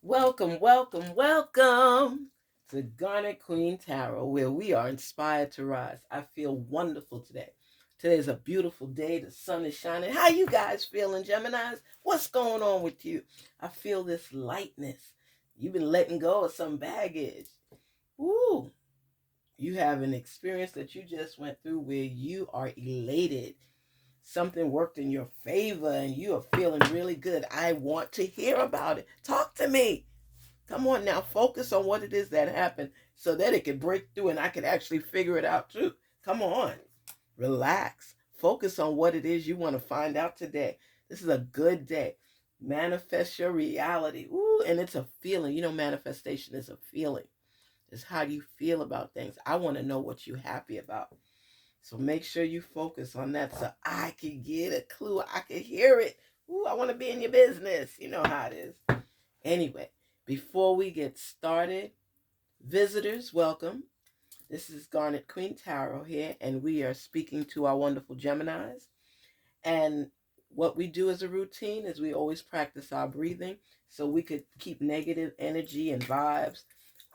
Welcome, welcome, welcome to Garnet Queen Tarot, where we are inspired to rise. I feel wonderful today. Today is a beautiful day. The sun is shining. How you guys feeling, Geminis? What's going on with you? I feel this lightness. You've been letting go of some baggage. Ooh, you have an experience that you just went through where you are elated. Something worked in your favor and you are feeling really good. I want to hear about it. Talk to me. Come on now, focus on what it is that happened so that it could break through and I could actually figure it out too. Come on, relax. Focus on what it is you want to find out today. This is a good day. Manifest your reality. Ooh, and it's a feeling. You know, manifestation is a feeling. It's how you feel about things. I want to know what you're happy about. So make sure you focus on that so I can get a clue. I can hear it. Ooh, I want to be in your business. You know how it is. Anyway, before we get started, visitors, welcome. This is Garnet Queen Tarot here, and we are speaking to our wonderful Geminis. And what we do as a routine is we always practice our breathing so we could keep negative energy and vibes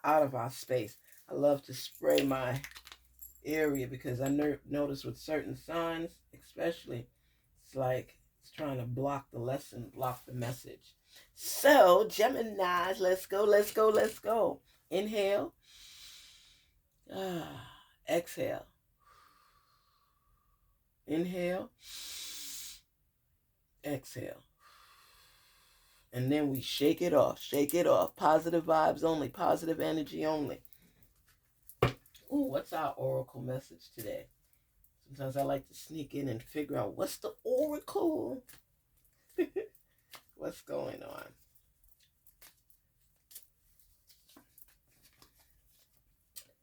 out of our space. I love to spray my area because I notice with certain signs, especially, it's like it's trying to block the lesson, block the message. So, Geminis, let's go, let's go, let's go. Inhale. Exhale. Inhale. Exhale. And then we shake it off. Shake it off. Positive vibes only. Positive energy only. Ooh, what's our oracle message today? Sometimes I like to sneak in and figure out what's the oracle. What's going on?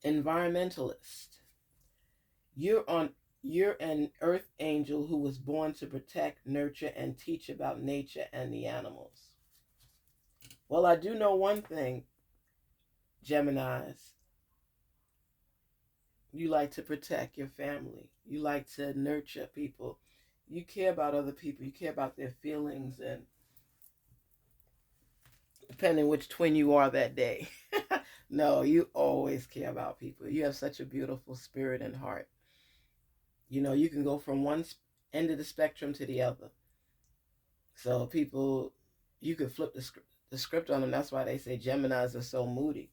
Environmentalist. You're an earth angel who was born to protect, nurture, and teach about nature and the animals. Well, I do know one thing, Geminis. You like to protect your family. You like to nurture people. You care about other people. You care about their feelings, and depending which twin you are that day. No, you always care about people. You have such a beautiful spirit and heart. You know, you can go from one end of the spectrum to the other. So people, you could flip the script on them. That's why they say Geminis are so moody.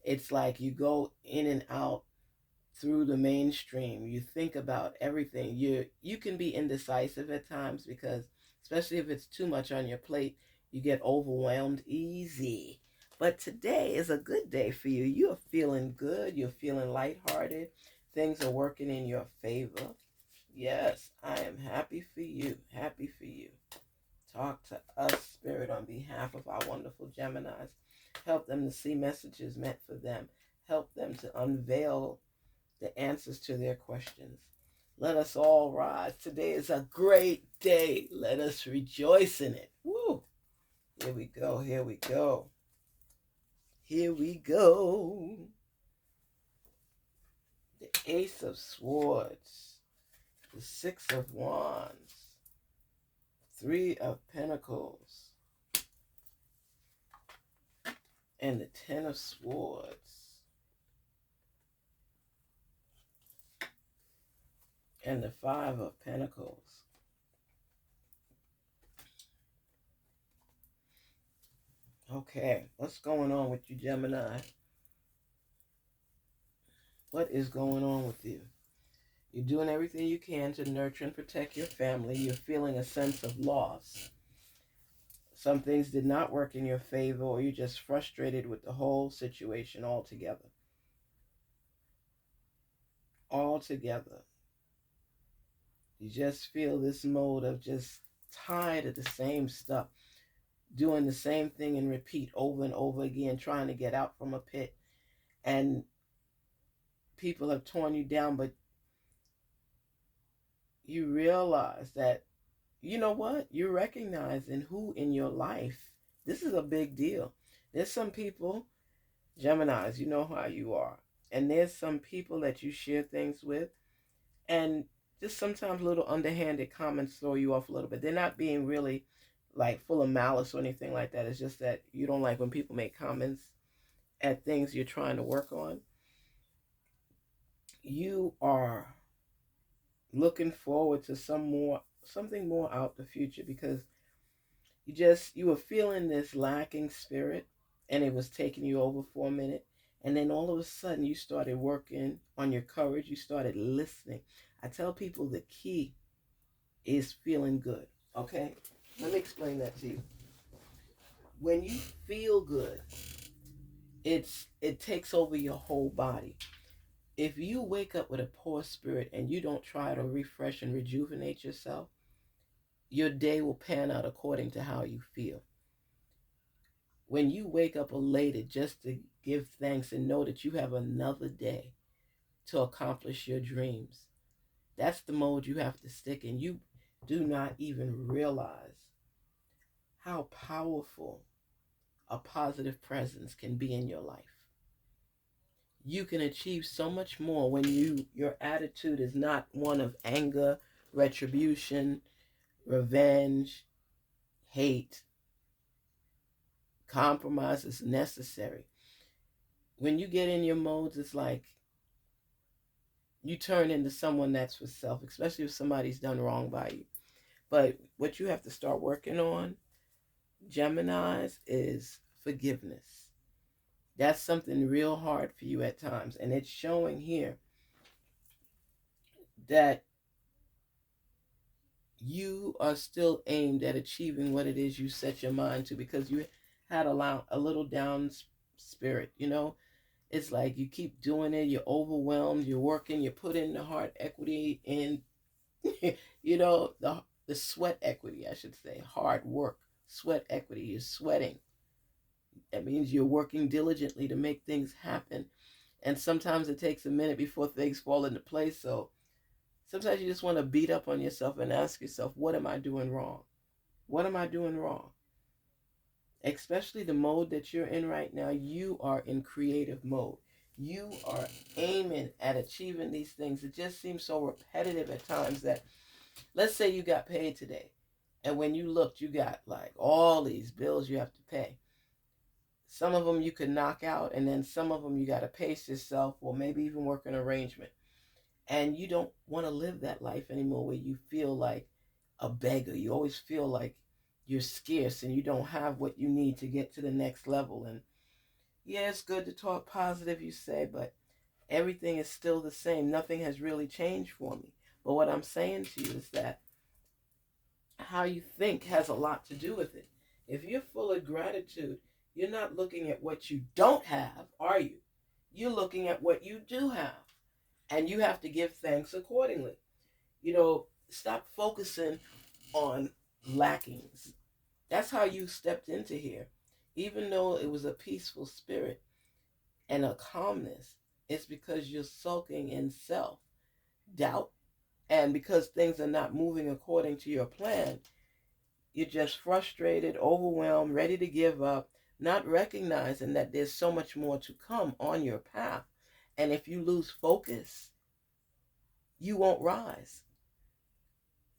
It's like you go in and out through the mainstream. You think about everything. You can be indecisive at times because, especially if it's too much on your plate, you get overwhelmed easy. But today is a good day for you. You're feeling good. You're feeling lighthearted. Things are working in your favor. Yes, I am happy for you. Happy for you. Talk to us, Spirit, on behalf of our wonderful Geminis. Help them to see messages meant for them. Help them to unveil the answers to their questions. Let us all rise. Today is a great day. Let us rejoice in it. Woo! Here we go. Here we go. Here we go. The Ace of Swords. The Six of Wands. Three of Pentacles. And the Ten of Swords. And the Five of Pentacles. Okay, what's going on with you, Gemini? What is going on with you? You're doing everything you can to nurture and protect your family. You're feeling a sense of loss. Some things did not work in your favor, or you're just frustrated with the whole situation altogether. Altogether. You just feel this mode of just tired of the same stuff, doing the same thing and repeat over and over again, trying to get out from a pit. And people have torn you down, but you realize that, you know what? You're recognizing who in your life. This is a big deal. There's some people, Geminis, you know how you are. And there's some people that you share things with. And just sometimes little underhanded comments throw you off a little bit. They're not being really like full of malice or anything like that. It's just that you don't like when people make comments at things you're trying to work on. You are looking forward to something more out the future, because you were feeling this lacking spirit, and it was taking you over for a minute, and then all of a sudden you started working on your courage. You started listening. I tell people the key is feeling good. Okay, let me explain that to you. When you feel good, it takes over your whole body. If you wake up with a poor spirit and you don't try to refresh and rejuvenate yourself, your day will pan out according to how you feel. When you wake up elated just to give thanks and know that you have another day to accomplish your dreams, that's the mode you have to stick in. You do not even realize how powerful a positive presence can be in your life. You can achieve so much more when your attitude is not one of anger, retribution, revenge, hate. Compromise is necessary. When you get in your modes, it's like you turn into someone that's for self, especially if somebody's done wrong by you. But what you have to start working on, Geminis, is forgiveness. That's something real hard for you at times. And it's showing here that you are still aimed at achieving what it is you set your mind to, because you had a little down spirit, you know. It's like you keep doing it, you're overwhelmed, you're working, you put in the hard equity in, you know, the sweat equity, I should say, hard work, sweat equity. You're sweating. That means you're working diligently to make things happen. And sometimes it takes a minute before things fall into place. So sometimes you just want to beat up on yourself and ask yourself, what am I doing wrong? What am I doing wrong? Especially the mode that you're in right now, you are in creative mode. You are aiming at achieving these things. It just seems so repetitive at times that, let's say you got paid today, and when you looked, you got like all these bills you have to pay. Some of them you could knock out, and then some of them you got to pace yourself, or maybe even work an arrangement. And you don't want to live that life anymore where you feel like a beggar. You always feel like you're scarce and you don't have what you need to get to the next level. And yeah, it's good to talk positive, you say, but everything is still the same. Nothing has really changed for me. But what I'm saying to you is that how you think has a lot to do with it. If you're full of gratitude, you're not looking at what you don't have, are you? You're looking at what you do have. And you have to give thanks accordingly. You know, stop focusing on lackings. That's how you stepped into here. Even though it was a peaceful spirit and a calmness, it's because you're sulking in self doubt. And because things are not moving according to your plan, you're just frustrated, overwhelmed, ready to give up, not recognizing that there's so much more to come on your path. And if you lose focus, you won't rise.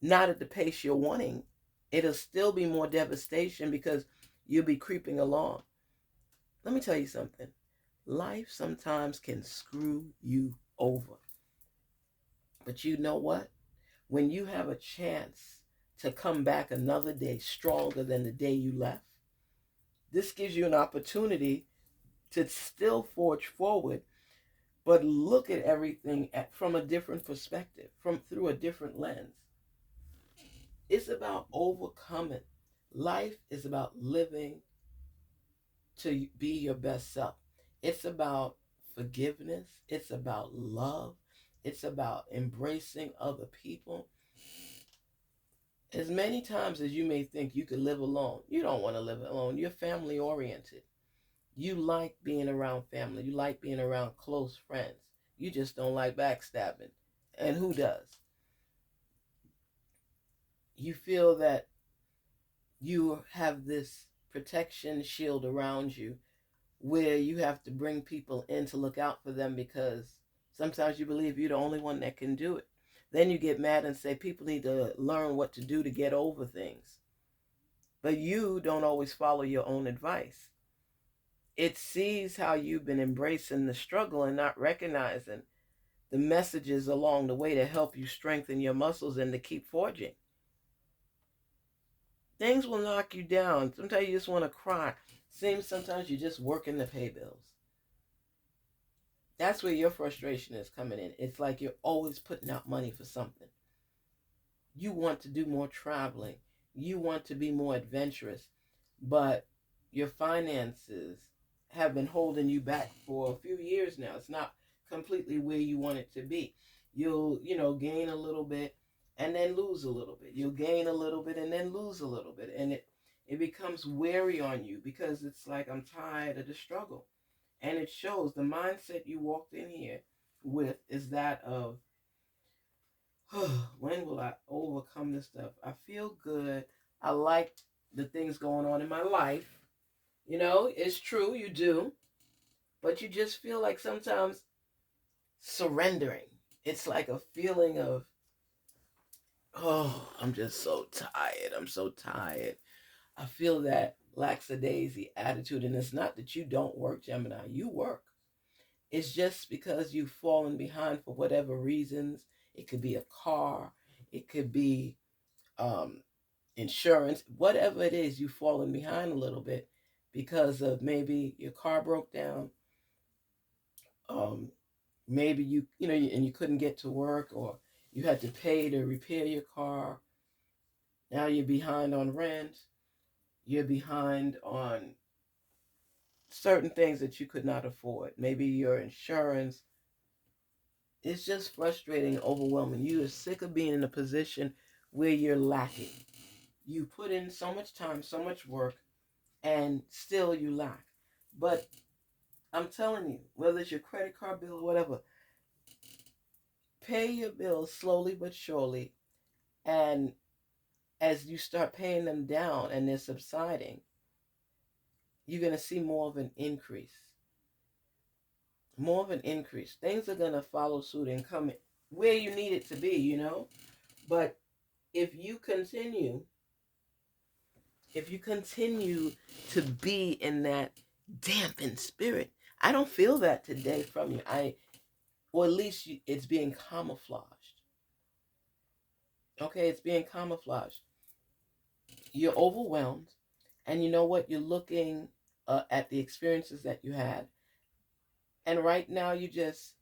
Not at the pace you're wanting. It'll still be more devastation because you'll be creeping along. Let me tell you something. Life sometimes can screw you over. But you know what? When you have a chance to come back another day stronger than the day you left, this gives you an opportunity to still forge forward, but look at everything from a different perspective, from through a different lens. It's about overcoming. Life is about living to be your best self. It's about forgiveness. It's about love. It's about embracing other people. As many times as you may think you could live alone, you don't want to live alone. You're family oriented. You like being around family. You like being around close friends. You just don't like backstabbing. And who does? You feel that you have this protection shield around you where you have to bring people in to look out for them because sometimes you believe you're the only one that can do it. Then you get mad and say people need to learn what to do to get over things. but you don't always follow your own advice. It sees how you've been embracing the struggle and not recognizing the messages along the way to help you strengthen your muscles and to keep forging. Things will knock you down. Sometimes you just want to cry. Seems sometimes you're just working to pay bills. That's where your frustration is coming in. It's like you're always putting out money for something. You want to do more traveling. You want to be more adventurous. But your finances have been holding you back for a few years now. It's not completely where you want it to be. You'll, gain a little bit and then lose a little bit. You'll gain a little bit and then lose a little bit. And it becomes weary on you because it's like, I'm tired of the struggle. And it shows the mindset you walked in here with is that of, oh, when will I overcome this stuff? I feel good. I like the things going on in my life. It's true, you do. But you just feel like sometimes surrendering. It's like a feeling of, oh, I'm just so tired. I'm so tired. I feel that lackadaisy attitude. And it's not that you don't work, Gemini. You work. It's just because you've fallen behind for whatever reasons. It could be a car. It could be insurance. Whatever it is, you've fallen behind a little bit because of maybe your car broke down. Maybe and you couldn't get to work, or you had to pay to repair your car. Now you're behind on rent. You're behind on certain things that you could not afford. Maybe your insurance. It's just frustrating and overwhelming. You are sick of being in a position where you're lacking. You put in so much time, so much work, and still you lack. But I'm telling you, whether it's your credit card bill or whatever, pay your bills slowly but surely. And as you start paying them down and they're subsiding, you're going to see more of an increase. More of an increase. Things are going to follow suit and come where you need it to be, But if you continue to be in that dampened spirit, I don't feel that today from you. Or at least it's being camouflaged. Okay, it's being camouflaged. You're overwhelmed, and you know what? You're looking at the experiences that you had, and right now you're just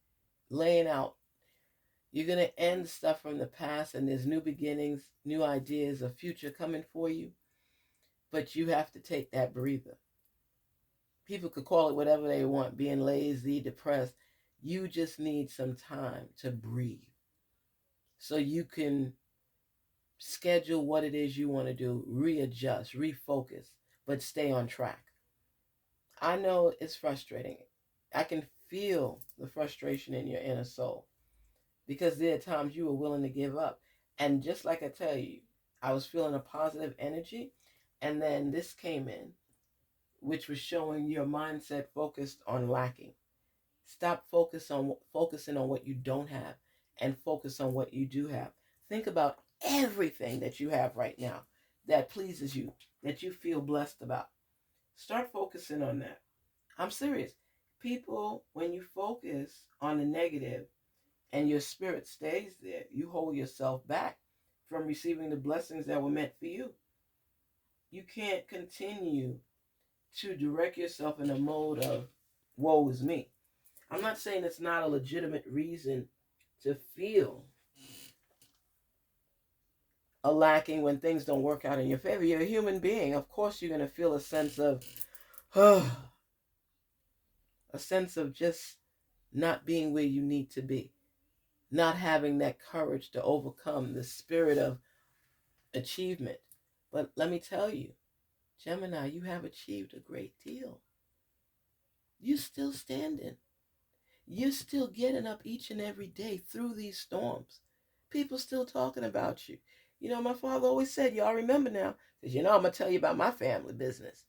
laying out. You're going to end stuff from the past, and there's new beginnings, new ideas, a future coming for you, but you have to take that breather. People could call it whatever they want, being lazy, depressed. You just need some time to breathe so you can schedule what it is you want to do, readjust, refocus, but stay on track. I know it's frustrating. I can feel the frustration in your inner soul because there are times you were willing to give up. And just like I tell you, I was feeling a positive energy, and then this came in, which was showing your mindset focused on lacking. Stop focusing on what you don't have and focus on what you do have. Think about everything that you have right now that pleases you, that you feel blessed about. Start focusing on that. I'm serious. People, when you focus on the negative and your spirit stays there, you hold yourself back from receiving the blessings that were meant for you. You can't continue to direct yourself in a mode of woe is me. I'm not saying it's not a legitimate reason to feel a lacking when things don't work out in your favor. You're a human being. Of course, you're going to feel a sense of, a sense of just not being where you need to be, not having that courage to overcome the spirit of achievement. But let me tell you, Gemini, you have achieved a great deal. You're still standing. You're still getting up each and every day through these storms. People still talking about you. My father always said, y'all remember now, because I'm going to tell you about my family business.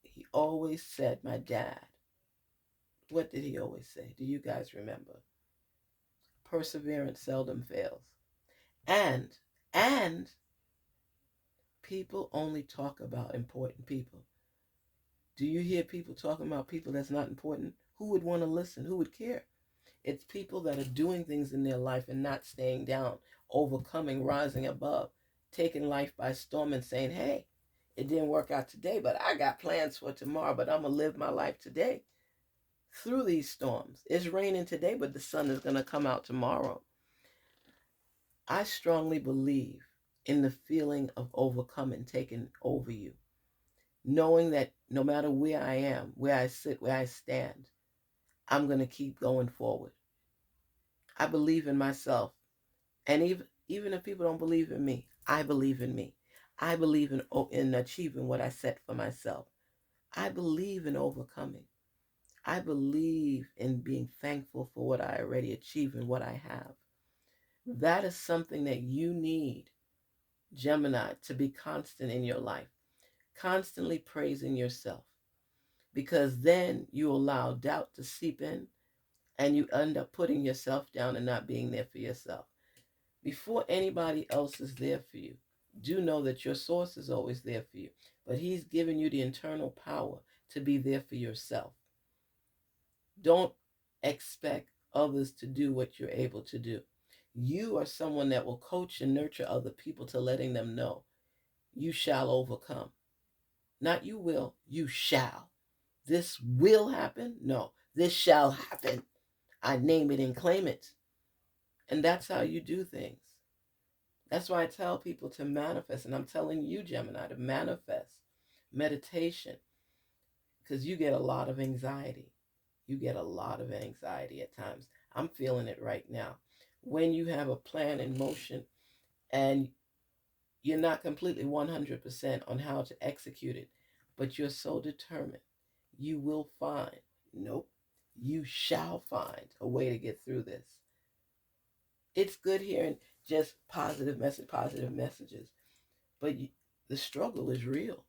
He always said, my dad, what did he always say? Do you guys remember? Perseverance seldom fails. And People only talk about important people. Do you hear people talking about people that's not important? Who would want to listen? Who would care? It's people that are doing things in their life and not staying down, overcoming, rising above, taking life by storm and saying, hey, it didn't work out today, but I got plans for tomorrow, but I'm going to live my life today through these storms. It's raining today, but the sun is going to come out tomorrow. I strongly believe in the feeling of overcoming taking over you, knowing that no matter where I am, where I sit, where I stand, I'm going to keep going forward. I believe in myself. And even if people don't believe in me, I believe in me. I believe in achieving what I set for myself. I believe in overcoming. I believe in being thankful for what I already achieved and what I have. That is something that you need, Gemini, to be constant in your life. Constantly praising yourself. Because then you allow doubt to seep in and you end up putting yourself down and not being there for yourself. Before anybody else is there for you, do know that your source is always there for you, but he's given you the internal power to be there for yourself. Don't expect others to do what you're able to do. You are someone that will coach and nurture other people to letting them know you shall overcome. Not you will, you shall. This will happen? No, this shall happen. I name it and claim it. And that's how you do things. That's why I tell people to manifest, and I'm telling you, Gemini, to manifest meditation, because you get a lot of anxiety. You get a lot of anxiety at times. I'm feeling it right now. When you have a plan in motion and you're not completely 100% on how to execute it, but you're so determined, you will find, nope, you shall find a way to get through this. It's good hearing just positive messages, but the struggle is real.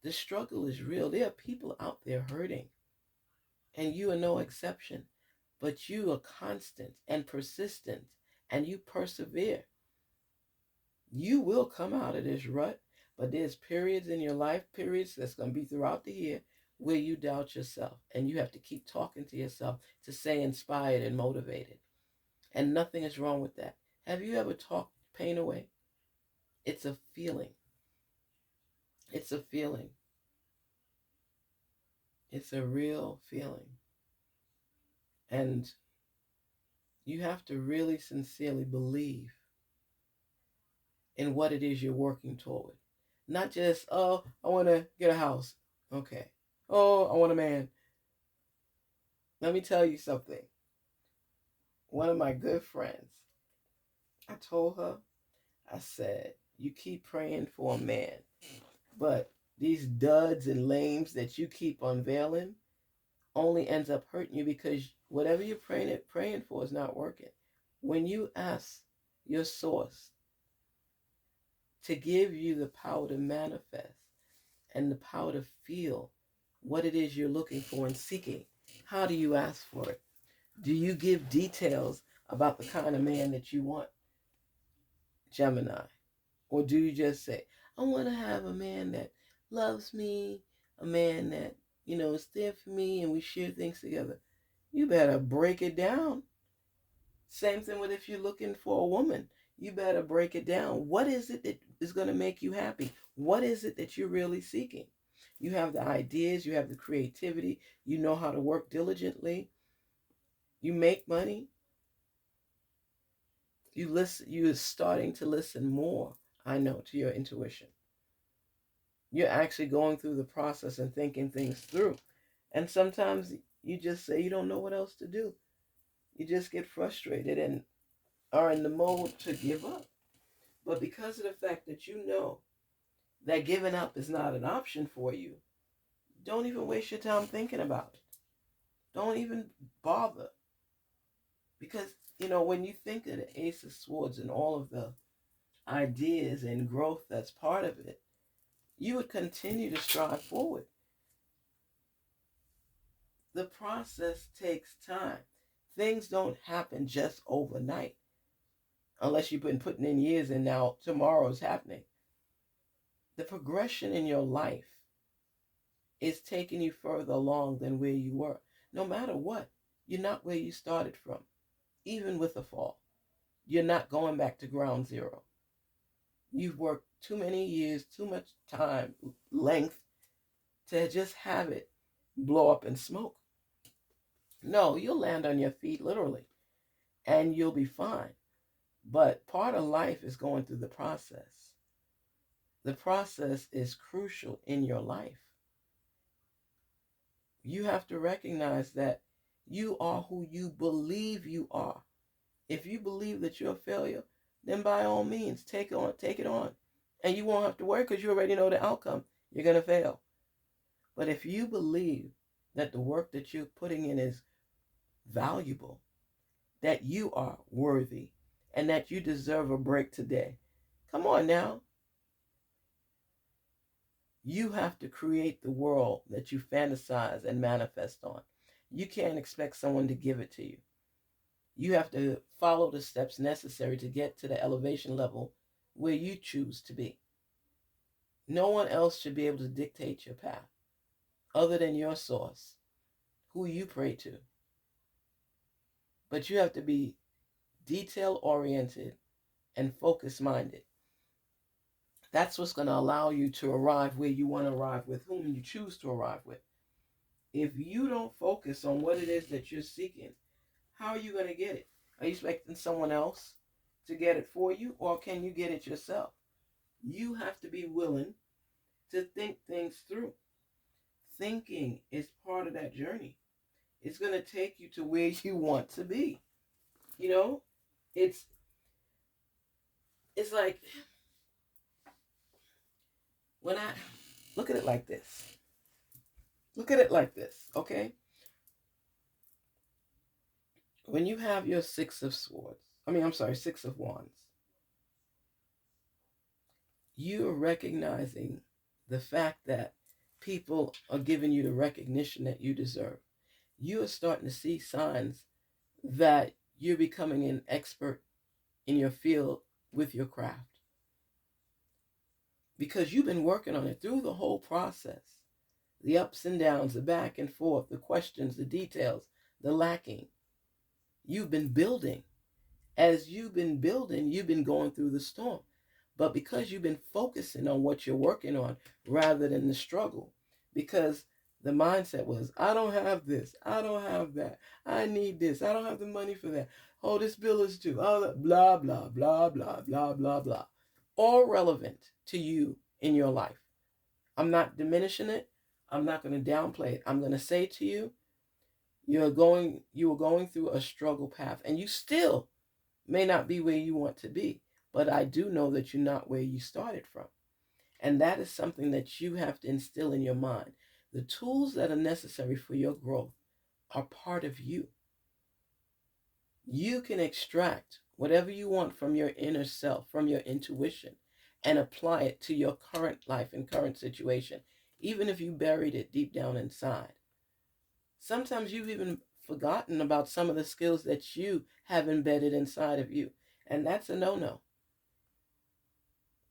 The struggle is real. There are people out there hurting, and you are no exception. But you are constant and persistent, and you persevere. You will come out of this rut, but there's periods in your life, periods that's going to be throughout the year, where you doubt yourself, and you have to keep talking to yourself to stay inspired and motivated. And nothing is wrong with that. Have you ever talked pain away? It's a feeling. It's a feeling. It's a real feeling. And you have to really sincerely believe in what it is you're working toward. Not just, oh, I want to get a house. Okay. Oh, I want a man. Let me tell you something. One of my good friends, I told her, I said, you keep praying for a man, but these duds and lames that you keep unveiling only ends up hurting you, because whatever you're praying for is not working. When you ask your source to give you the power to manifest and the power to feel what it is you're looking for and seeking, how do you ask for it? Do you give details about the kind of man that you want, Gemini? Or do you just say, I want to have a man that loves me, a man that, is there for me and we share things together? You better break it down. Same thing with if you're looking for a woman. You better break it down. What is it that is going to make you happy? What is it that you're really seeking? You have the ideas, you have the creativity, you know how to work diligently, you make money, you're starting to listen more, I know, to your intuition. You're actually going through the process and thinking things through. And sometimes you just say you don't know what else to do. You just get frustrated and are in the mode to give up. But because of the fact that you know that giving up is not an option for you, don't even waste your time thinking about it. Don't even bother. Because, when you think of the Ace of Swords and all of the ideas and growth that's part of it, you would continue to strive forward. The process takes time. Things don't happen just overnight. Unless you've been putting in years and now tomorrow's happening. The progression in your life is taking you further along than where you were. No matter what, you're not where you started from. Even with a fall, you're not going back to ground zero. You've worked too many years, too much time, length to just have it blow up in smoke. No, you'll land on your feet literally and you'll be fine. But part of life is going through the process. The process is crucial in your life. You have to recognize that you are who you believe you are. If you believe that you're a failure, then by all means, take it on. And you won't have to worry because you already know the outcome. You're going to fail. But if you believe that the work that you're putting in is valuable, that you are worthy, and that you deserve a break today, come on now. You have to create the world that you fantasize and manifest on. You can't expect someone to give it to you. You have to follow the steps necessary to get to the elevation level where you choose to be. No one else should be able to dictate your path other than your source, who you pray to. But you have to be detail oriented and focus minded. That's what's going to allow you to arrive where you want to arrive with whom you choose to arrive with. If you don't focus on what it is that you're seeking, how are you going to get it? Are you expecting someone else to get it for you, or can you get it yourself? You have to be willing to think things through. Thinking is part of that journey. It's going to take you to where you want to be. You know, it's like when I look at it like this. Look at it like this, okay? When you have your Six of Wands, you are recognizing the fact that people are giving you the recognition that you deserve. You are starting to see signs that you're becoming an expert in your field with your craft. Because you've been working on it through the whole process. The ups and downs, the back and forth, the questions, the details, the lacking. You've been building. As you've been building, you've been going through the storm. But because you've been focusing on what you're working on rather than the struggle, because the mindset was, I don't have this, I don't have that, I need this, I don't have the money for that, oh, this bill is due, oh, blah, blah, blah, blah, blah, blah, blah. All relevant to you in your life. I'm not diminishing it. I'm not going to downplay it. I'm going to say to you, you were going through a struggle path, and you still may not be where you want to be. But I do know that you're not where you started from. And that is something that you have to instill in your mind. The tools that are necessary for your growth are part of you. You can extract whatever you want from your inner self, from your intuition, and apply it to your current life and current situation, even if you buried it deep down inside. Sometimes you've even forgotten about some of the skills that you have embedded inside of you, and that's a no-no.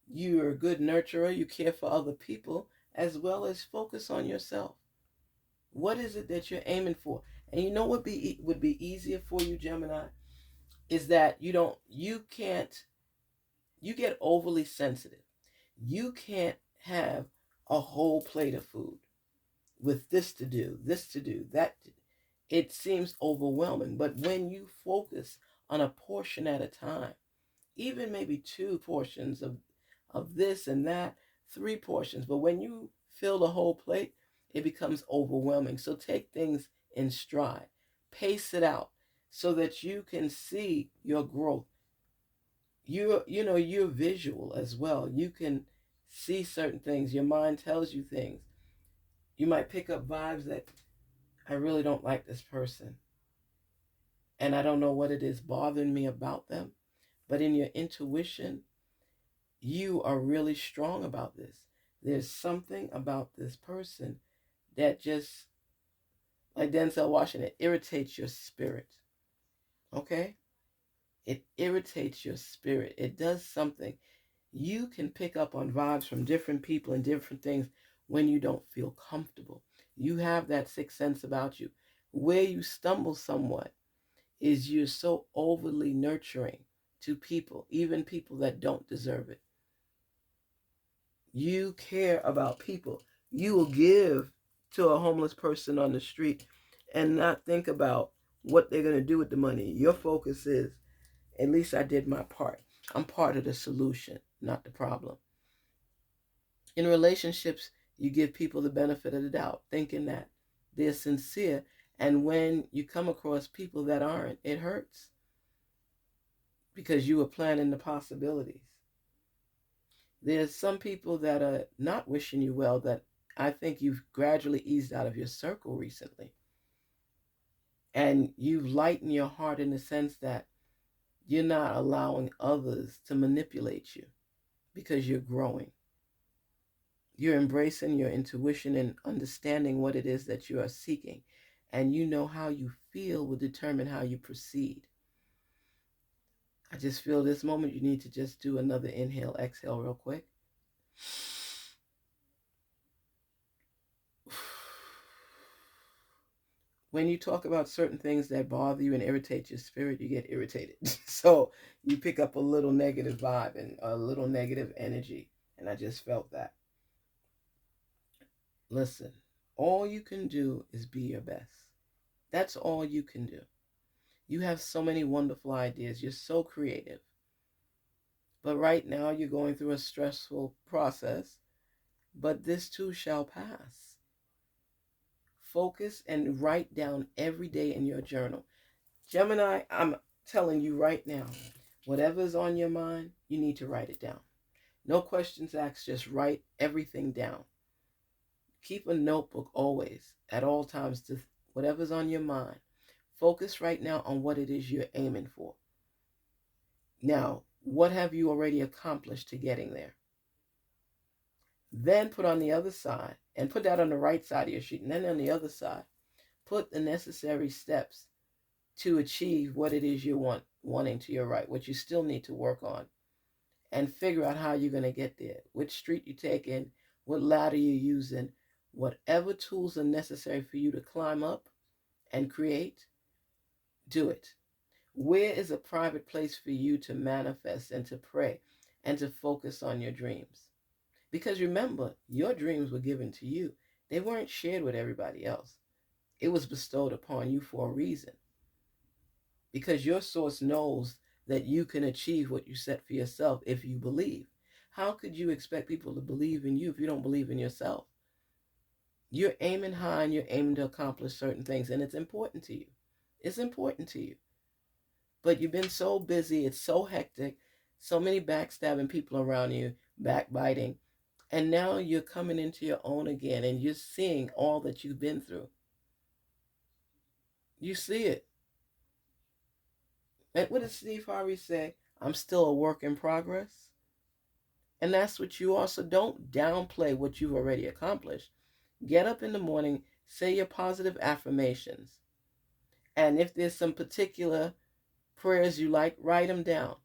You're a good nurturer. You care for other people as well as focus on yourself. What is it that you're aiming for? And you know what would be easier for you, Gemini, is that you get overly sensitive. You can't have a whole plate of food with this to do, that to do. It seems overwhelming. But when you focus on a portion at a time, even maybe 2 portions of this and that, 3 portions. But when you fill the whole plate, it becomes overwhelming. So take things in stride. Pace it out so that you can see your growth. You're visual as well. You can see certain things. Your mind tells you things. You might pick up vibes that I really don't like this person. And I don't know what it is bothering me about them. But in your intuition, you are really strong about this. There's something about this person that just, like Denzel Washington, irritates your spirit. Okay? It irritates your spirit. It does something. You can pick up on vibes from different people and different things when you don't feel comfortable. You have that sixth sense about you. Where you stumble somewhat is you're so overly nurturing to people, even people that don't deserve it. You care about people. You will give to a homeless person on the street and not think about what they're going to do with the money. Your focus is, at least I did my part. I'm part of the solution, not the problem. In relationships, you give people the benefit of the doubt, thinking that they're sincere. And when you come across people that aren't, it hurts because you were planning the possibilities. There's some people that are not wishing you well that I think you've gradually eased out of your circle recently. And you've lightened your heart in the sense that you're not allowing others to manipulate you because you're growing. You're embracing your intuition and understanding what it is that you are seeking. And you know how you feel will determine how you proceed. I just feel this moment you need to just do another inhale, exhale real quick. When you talk about certain things that bother you and irritate your spirit, you get irritated. So you pick up a little negative vibe and a little negative energy. And I just felt that. Listen, all you can do is be your best. That's all you can do. You have so many wonderful ideas. You're so creative. But right now you're going through a stressful process. But this too shall pass. Focus and write down every day in your journal. Gemini, I'm telling you right now, whatever's on your mind, you need to write it down. No questions asked, just write everything down. Keep a notebook always, at all times, to whatever's on your mind. Focus right now on what it is you're aiming for. Now, what have you already accomplished to getting there? Then put on the other side, and put that on the right side of your sheet, and then on the other side, put the necessary steps to achieve what it is you wanting to your right, what you still need to work on, and figure out how you're going to get there, which street you're taking, what ladder you're using, whatever tools are necessary for you to climb up and create, do it. Where is a private place for you to manifest and to pray and to focus on your dreams? Because remember, your dreams were given to you. They weren't shared with everybody else. It was bestowed upon you for a reason. Because your source knows that you can achieve what you set for yourself if you believe. How could you expect people to believe in you if you don't believe in yourself? You're aiming high and you're aiming to accomplish certain things, and it's important to you. It's important to you. But you've been so busy, it's so hectic, so many backstabbing people around you, backbiting, and now you're coming into your own again and you're seeing all that you've been through. You see it. And what does Steve Harvey say? I'm still a work in progress. And that's what you are. So don't downplay what you've already accomplished. Get up in the morning, say your positive affirmations. And if there's some particular prayers you like, write them down.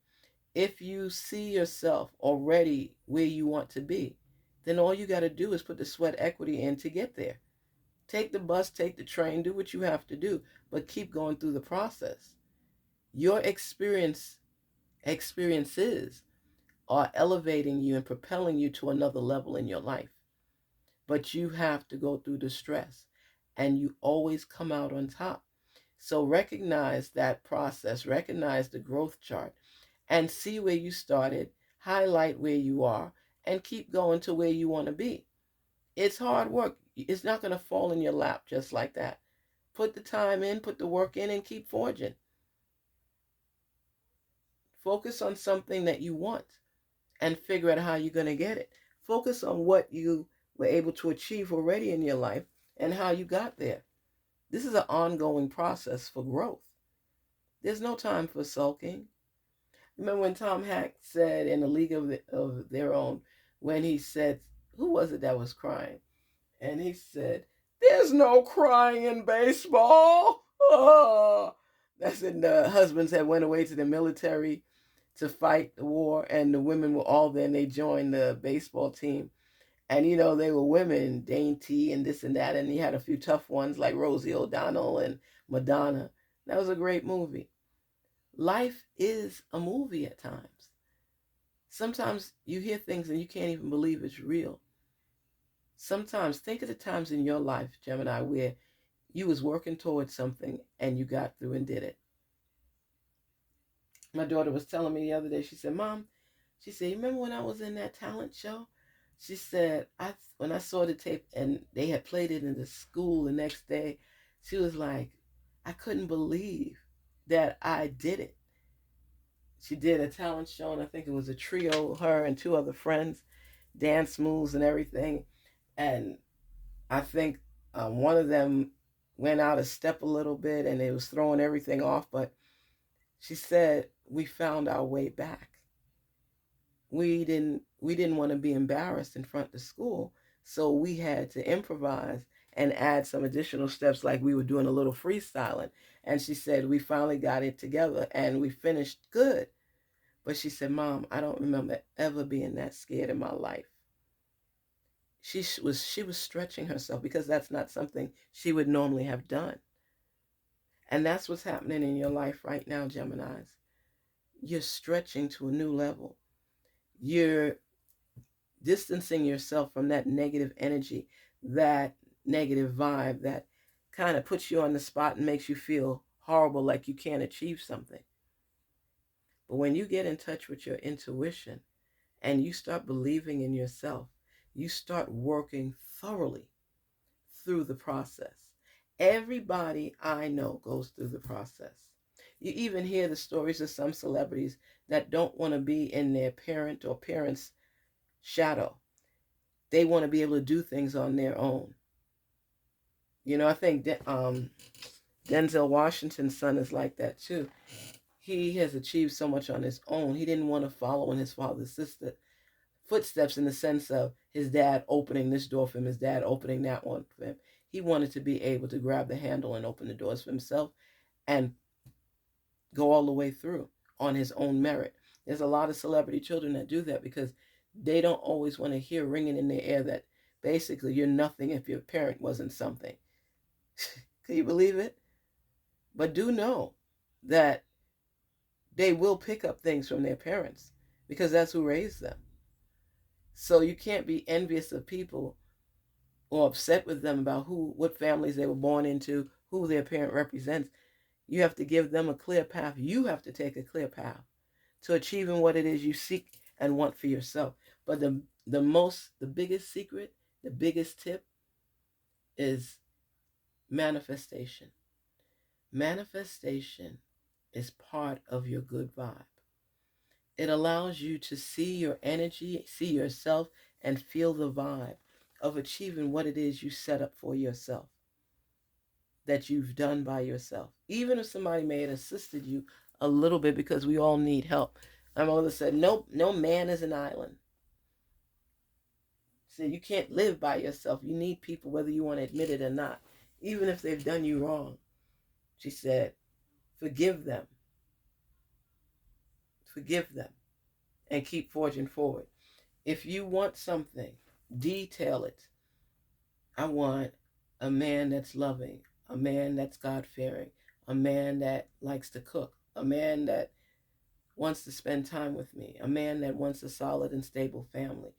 If you see yourself already where you want to be, then all you got to do is put the sweat equity in to get there. Take the bus, take the train, do what you have to do, but keep going through the process. Your experiences are elevating you and propelling you to another level in your life. But you have to go through the stress, and you always come out on top. So recognize that process, recognize the growth chart, and see where you started, highlight where you are, and keep going to where you want to be. It's hard work. It's not going to fall in your lap just like that. Put the time in, put the work in, and keep forging. Focus on something that you want and figure out how you're going to get it. Focus on what you were able to achieve already in your life and how you got there. This is an ongoing process for growth. There's no time for sulking. Remember when Tom Hanks said in A League of Their Own, when he said, who was it that was crying? And he said, there's no crying in baseball. Oh. That's when the husbands had went away to the military to fight the war, and the women were all there, and they joined the baseball team. And they were women, dainty and this and that, and you had a few tough ones like Rosie O'Donnell and Madonna. That was a great movie. Life is a movie at times. Sometimes you hear things and you can't even believe it's real. Sometimes think of the times in your life, Gemini, where you was working towards something and you got through and did it. My daughter was telling me the other day, she said, Mom, she said, you remember when I was in that talent show? She said, when I saw the tape and they had played it in the school the next day, she was like, I couldn't believe that I did it. She did a talent show, and I think it was a trio, her and two other friends, dance moves and everything. And I think one of them went out of step a little bit, and it was throwing everything off. But she said, we found our way back. We didn't want to be embarrassed in front of the school, so we had to improvise and add some additional steps, like we were doing a little freestyling. And she said we finally got it together and we finished good. But she said, Mom, I don't remember ever being that scared in my life. She was stretching herself, because that's not something she would normally have done. And that's what's happening in your life right now, Geminis. You're stretching to a new level. You're distancing yourself from that negative energy, that negative vibe that kind of puts you on the spot and makes you feel horrible, like you can't achieve something. But when you get in touch with your intuition and you start believing in yourself, you start working thoroughly through the process. Everybody I know goes through the process. You even hear the stories of some celebrities that don't want to be in their parent or parents' shadow. They want to be able to do things on their own. I think Denzel Washington's son is like that too. He has achieved so much on his own. He didn't want to follow in his father's footsteps, in the sense of his dad opening this door for him, his dad opening that one for him. He wanted to be able to grab the handle and open the doors for himself and go all the way through on his own merit. There's a lot of celebrity children that do that because they don't always want to hear ringing in their ear that basically you're nothing if your parent wasn't something. Can you believe it? But do know that they will pick up things from their parents, because that's who raised them. So you can't be envious of people or upset with them about what families they were born into, who their parent represents. You have to give them a clear path. You have to take a clear path to achieving what it is you seek and want for yourself. But the biggest secret, the biggest tip is manifestation. Manifestation is part of your good vibe. It allows you to see your energy, see yourself, and feel the vibe of achieving what it is you set up for yourself, that you've done by yourself. Even if somebody may have assisted you a little bit, because we all need help. My mother said, nope, no man is an island. She said, you can't live by yourself. You need people, whether you want to admit it or not, even if they've done you wrong. She said, forgive them. Forgive them and keep forging forward. If you want something, detail it. I want a man that's loving, a man that's God-fearing, a man that likes to cook, a man that wants to spend time with me, a man that wants a solid and stable family.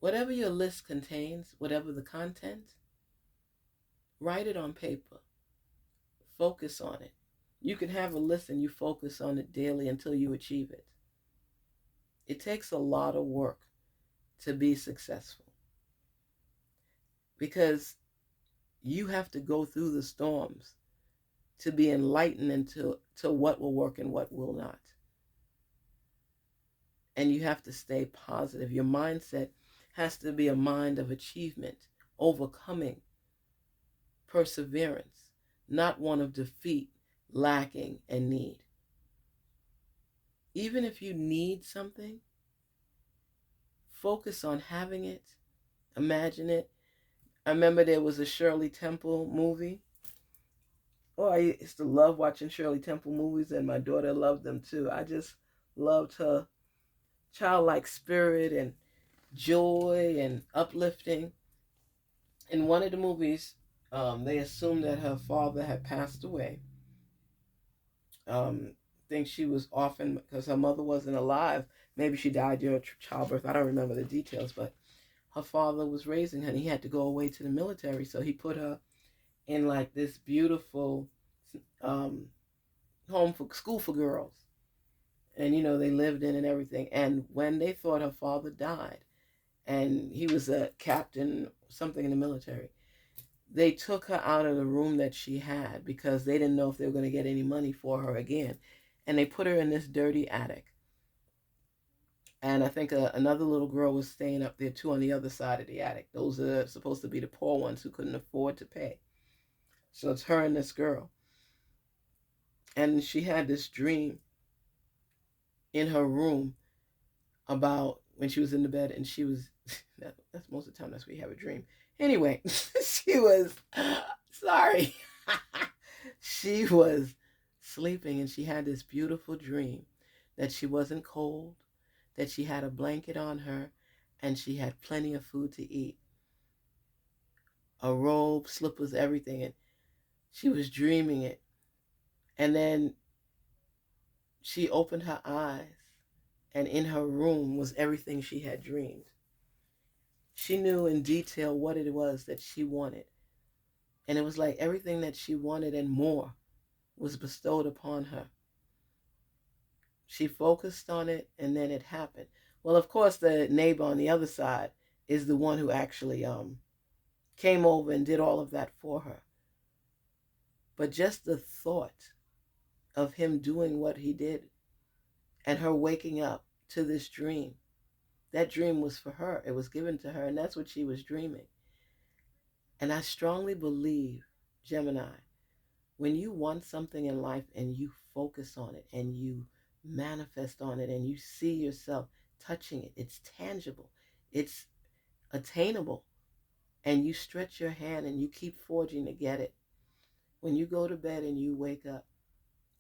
Whatever your list contains, whatever the content, write it on paper. Focus on it. You can have a list and you focus on it daily until you achieve it. It takes a lot of work to be successful, because you have to go through the storms to be enlightened into what will work and what will not. And you have to stay positive. Your mindset has to be a mind of achievement, overcoming, perseverance, not one of defeat, lacking, and need. Even if you need something, focus on having it, imagine it. I remember there was a Shirley Temple movie. Oh, I used to love watching Shirley Temple movies, and my daughter loved them too. I just loved her childlike spirit and joy and uplifting. In one of the movies, they assumed that her father had passed away. Think she was orphaned because her mother wasn't alive. Maybe she died during childbirth. I don't remember the details, but her father was raising her and he had to go away to the military. So he put her in like this beautiful um, home for school for girls. And, they lived in and everything. And when they thought her father died, and he was a captain, something in the military, they took her out of the room that she had because they didn't know if they were going to get any money for her again. And they put her in this dirty attic. And I think another little girl was staying up there too on the other side of the attic. Those are supposed to be the poor ones who couldn't afford to pay. So it's her and this girl. And she had this dream in her room about when she was in the bed and she was, that's most of the time that's where you have a dream. Anyway, she was, sorry, she was sleeping and she had this beautiful dream that she wasn't cold, that she had a blanket on her, and she had plenty of food to eat. A robe, slippers, everything. And she was dreaming it. And then she opened her eyes, and in her room was everything she had dreamed. She knew in detail what it was that she wanted. And it was like everything that she wanted and more was bestowed upon her. She focused on it, and then it happened. Well, of course, the neighbor on the other side is the one who actually came over and did all of that for her. But just the thought of him doing what he did and her waking up to this dream, that dream was for her. It was given to her, and that's what she was dreaming. And I strongly believe, Gemini, when you want something in life and you focus on it and you manifest on it and you see yourself touching it, it's tangible, it's attainable, and you stretch your hand and you keep forging to get it. When you go to bed and you wake up,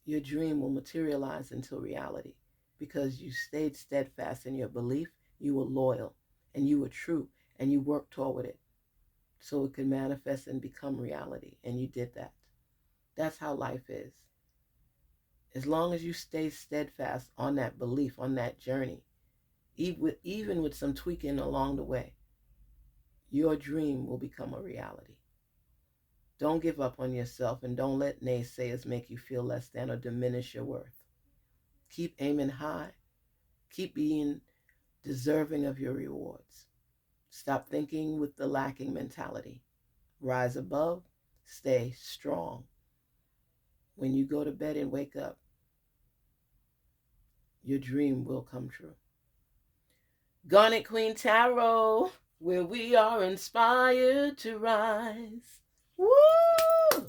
your dream will materialize into reality because you stayed steadfast in your belief, you were loyal, and you were true, and you worked toward it so it could manifest and become reality, and you did that. That's how life is. As long as you stay steadfast on that belief, on that journey, even with some tweaking along the way, your dream will become a reality. Don't give up on yourself, and don't let naysayers make you feel less than or diminish your worth. Keep aiming high. Keep being deserving of your rewards. Stop thinking with the lacking mentality. Rise above. Stay strong. When you go to bed and wake up, your dream will come true. Garnetqueentarot, where we are inspired to rise. Woo!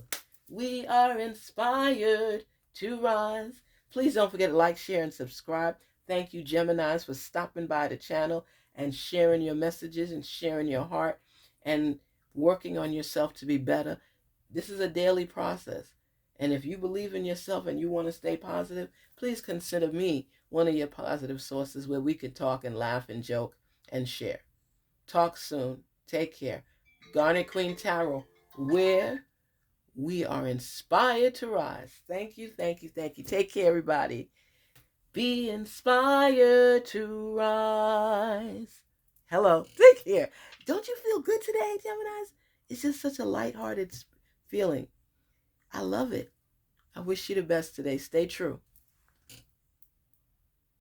We are inspired to rise. Please don't forget to like, share, and subscribe. Thank you, Geminis, for stopping by the channel and sharing your messages and sharing your heart and working on yourself to be better. This is a daily process. And if you believe in yourself and you want to stay positive, please consider me one of your positive sources where we could talk and laugh and joke and share. Talk soon. Take care. Garnetqueentarot, where we are inspired to rise. Thank you, thank you, thank you. Take care, everybody. Be inspired to rise. Hello. Take care. Don't you feel good today, Geminis? It's just such a lighthearted feeling. I love it. I wish you the best today. Stay true.